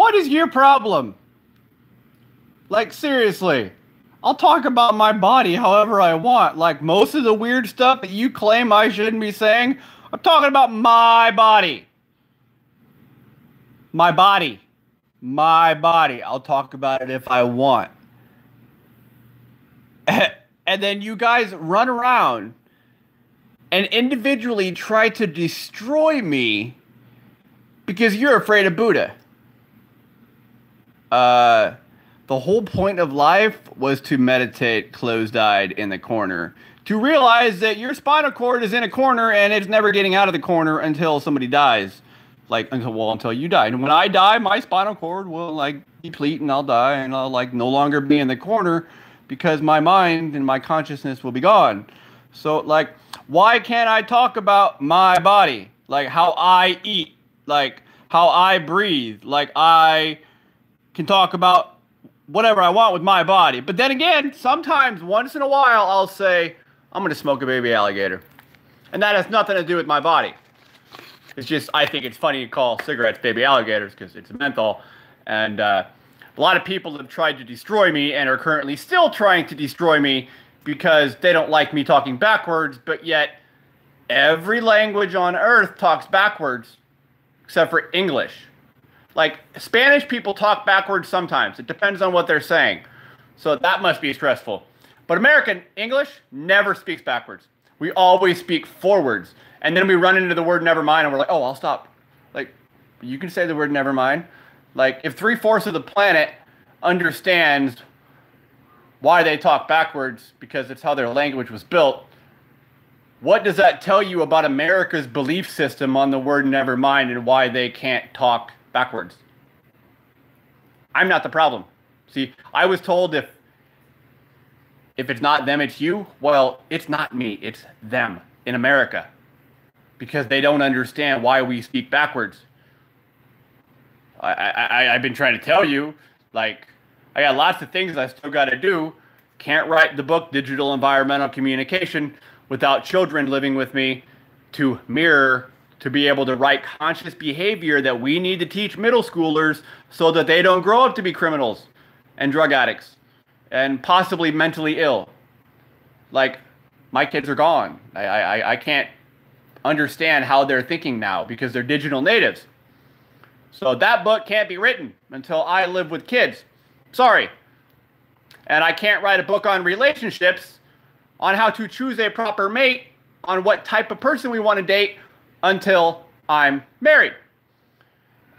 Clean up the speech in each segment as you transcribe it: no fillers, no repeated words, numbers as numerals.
What is your problem? Like, seriously. I'll talk about my body however I want. Like, most of the weird stuff that you claim I shouldn't be saying, I'm talking about my body. My body. My body. I'll talk about it if I want. And then you guys run around and individually try to destroy me because you're afraid of Buddha. The whole point of life was to meditate closed-eyed in the corner. To realize that your spinal cord is in a corner and it's never getting out of the corner until somebody dies. Like, until you die. And when I die, my spinal cord will, like, deplete and I'll die and I'll, like, no longer be in the corner because my mind and my consciousness will be gone. So, like, why can't I talk about my body? Like, how I eat. Like, how I breathe. Like, I can talk about whatever I want with my body. But then again, sometimes, once in a while, I'll say, I'm going to smoke a baby alligator. And that has nothing to do with my body. It's just, I think it's funny to call cigarettes baby alligators because it's menthol. And a lot of people have tried to destroy me and are currently still trying to destroy me because they don't like me talking backwards, but yet every language on earth talks backwards except for English. Like, Spanish people talk backwards sometimes. It depends on what they're saying. So that must be stressful. But American English never speaks backwards. We always speak forwards. And then we run into the word never mind and we're like, oh, I'll stop. Like, you can say the word never mind. Like, if 3/4 of the planet understands why they talk backwards because it's how their language was built, what does that tell you about America's belief system on the word never mind and why they can't talk backwards? I'm not the problem. See, I was told if it's not them, it's you. Well, it's not me, it's them in America because they don't understand why we speak backwards. I've been trying to tell you, like, I got lots of things I still got to do. Can't write the book, Digital Environmental Communication, without children living with me to mirror, to be able to write conscious behavior that we need to teach middle schoolers so that they don't grow up to be criminals and drug addicts and possibly mentally ill. Like, my kids are gone. I can't understand how they're thinking now because they're digital natives. So that book can't be written until I live with kids. Sorry. And I can't write a book on relationships, on how to choose a proper mate, on what type of person we want to date until I'm married.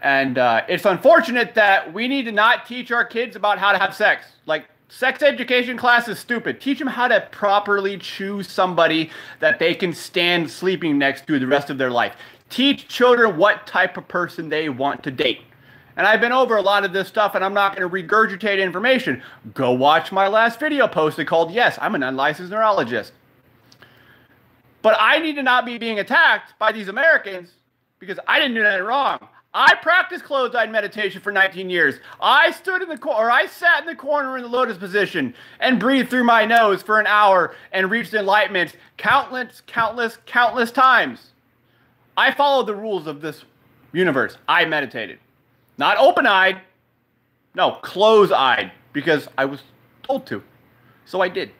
And it's unfortunate that we need to not teach our kids about how to have sex. Like, sex education class is stupid. Teach them how to properly choose somebody that they can stand sleeping next to the rest of their life. Teach children what type of person they want to date. And I've been over a lot of this stuff, and I'm not going to regurgitate information. Go watch my last video posted called, Yes, I'm an Unlicensed Neurologist. But I need to not be being attacked by these Americans because I didn't do anything wrong. I practiced closed-eyed meditation for 19 years. I stood in the corner, or I sat in the corner in the lotus position and breathed through my nose for an hour and reached enlightenment countless times. I followed the rules of this universe. I meditated. Not open-eyed. No, close-eyed, because I was told to. So I did.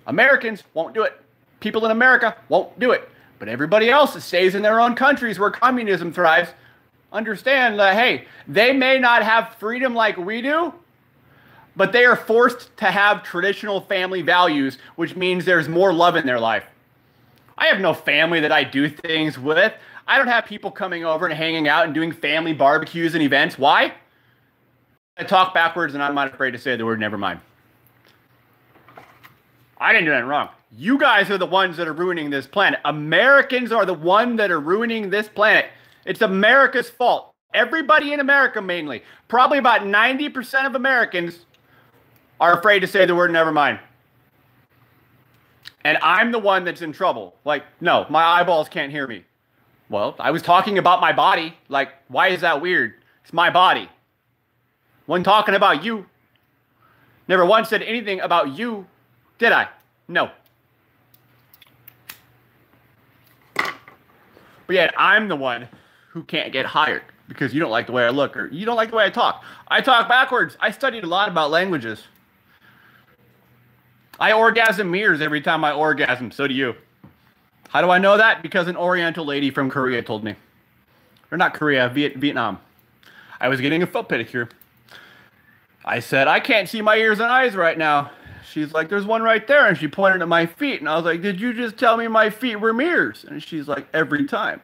Americans won't do it. People in America won't do it. But everybody else that stays in their own countries where communism thrives understand that, hey, they may not have freedom like we do, but they are forced to have traditional family values, which means there's more love in their life. I have no family that I do things with. I don't have people coming over and hanging out and doing family barbecues and events. Why? I talk backwards and I'm not afraid to say the word never mind. I didn't do anything wrong. You guys are the ones that are ruining this planet. Americans are the ones that are ruining this planet. It's America's fault. Everybody in America mainly. Probably about 90% of Americans are afraid to say the word never mind. And I'm the one that's in trouble. Like, no, my eyeballs can't hear me. Well, I was talking about my body. Like, why is that weird? It's my body. Wasn't talking about you. Never once said anything about you, did I? No. But yet, I'm the one who can't get hired. because you don't like the way I look or you don't like the way I talk. I talk backwards. I studied a lot about languages. I orgasm mirrors every time I orgasm. So do you. How do I know that? Because an Oriental lady from Korea told me. Or not Korea, Vietnam. I was getting a foot pedicure. I said, I can't see my ears and eyes right now. She's like, there's one right there. And she pointed at my feet. And I was like, did you just tell me my feet were mirrors? And she's like, every time.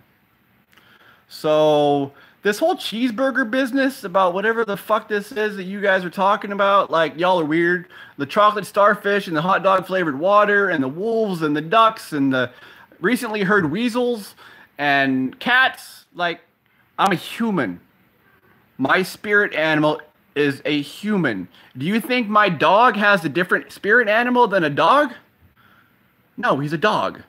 So this whole cheeseburger business about whatever the fuck this is that you guys are talking about, like, y'all are weird. The chocolate starfish and the hot dog flavored water and the wolves and the ducks and the recently heard weasels and cats. Like, I'm a human. My spirit animal is a human. Do you think my dog has a different spirit animal than a dog? No, he's a dog.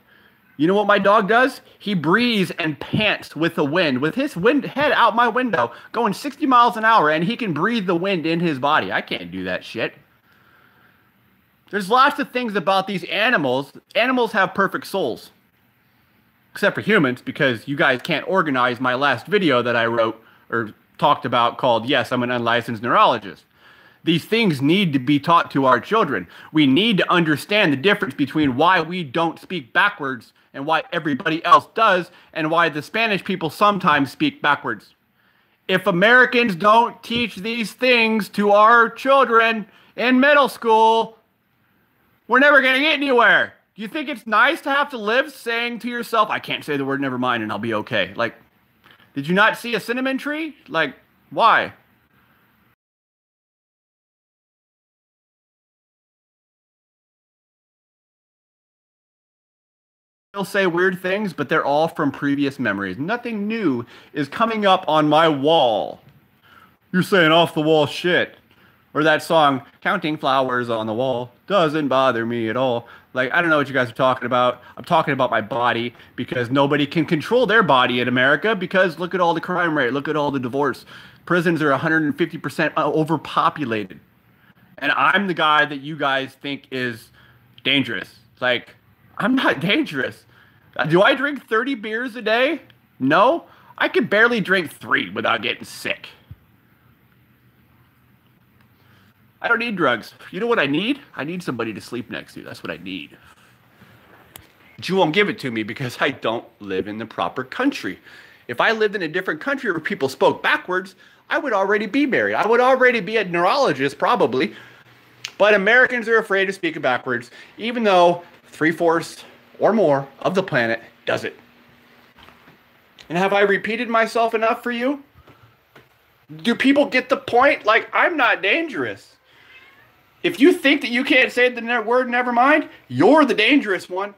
You know what my dog does? He breathes and pants with the wind, with his head out my window, going 60 miles an hour, and he can breathe the wind in his body. I can't do that shit. There's lots of things about these animals. Animals have perfect souls. Except for humans, because you guys can't organize my last video that I wrote, or talked about, called Yes, I'm an Unlicensed Neurologist. These things need to be taught to our children. We need to understand the difference between why we don't speak backwards and why everybody else does, and why the Spanish people sometimes speak backwards. If Americans don't teach these things to our children in middle school, we're never going to get anywhere. Do you think it's nice to have to live saying to yourself, I can't say the word never mind and I'll be okay? Like, did you not see a cinnamon tree? Like, why? They'll say weird things, but they're all from previous memories. Nothing new is coming up on my wall. You're saying off the wall shit. Or that song, Counting Flowers on the Wall, doesn't bother me at all. Like, I don't know what you guys are talking about. I'm talking about my body, because nobody can control their body in America, because look at all the crime rate, look at all the divorce. Prisons are 150% overpopulated. And I'm the guy that you guys think is dangerous. Like, I'm not dangerous. Do I drink 30 beers a day? No. I could barely drink 3 without getting sick. I don't need drugs. You know what I need? I need somebody to sleep next to. That's what I need. But you won't give it to me because I don't live in the proper country. If I lived in a different country where people spoke backwards, I would already be married. I would already be a neurologist, probably. But Americans are afraid to speak backwards, even though 3/4 or more of the planet does it. And have I repeated myself enough for you? Do people get the point? Like, I'm not dangerous. If you think that you can't say the word never mind, you're the dangerous one.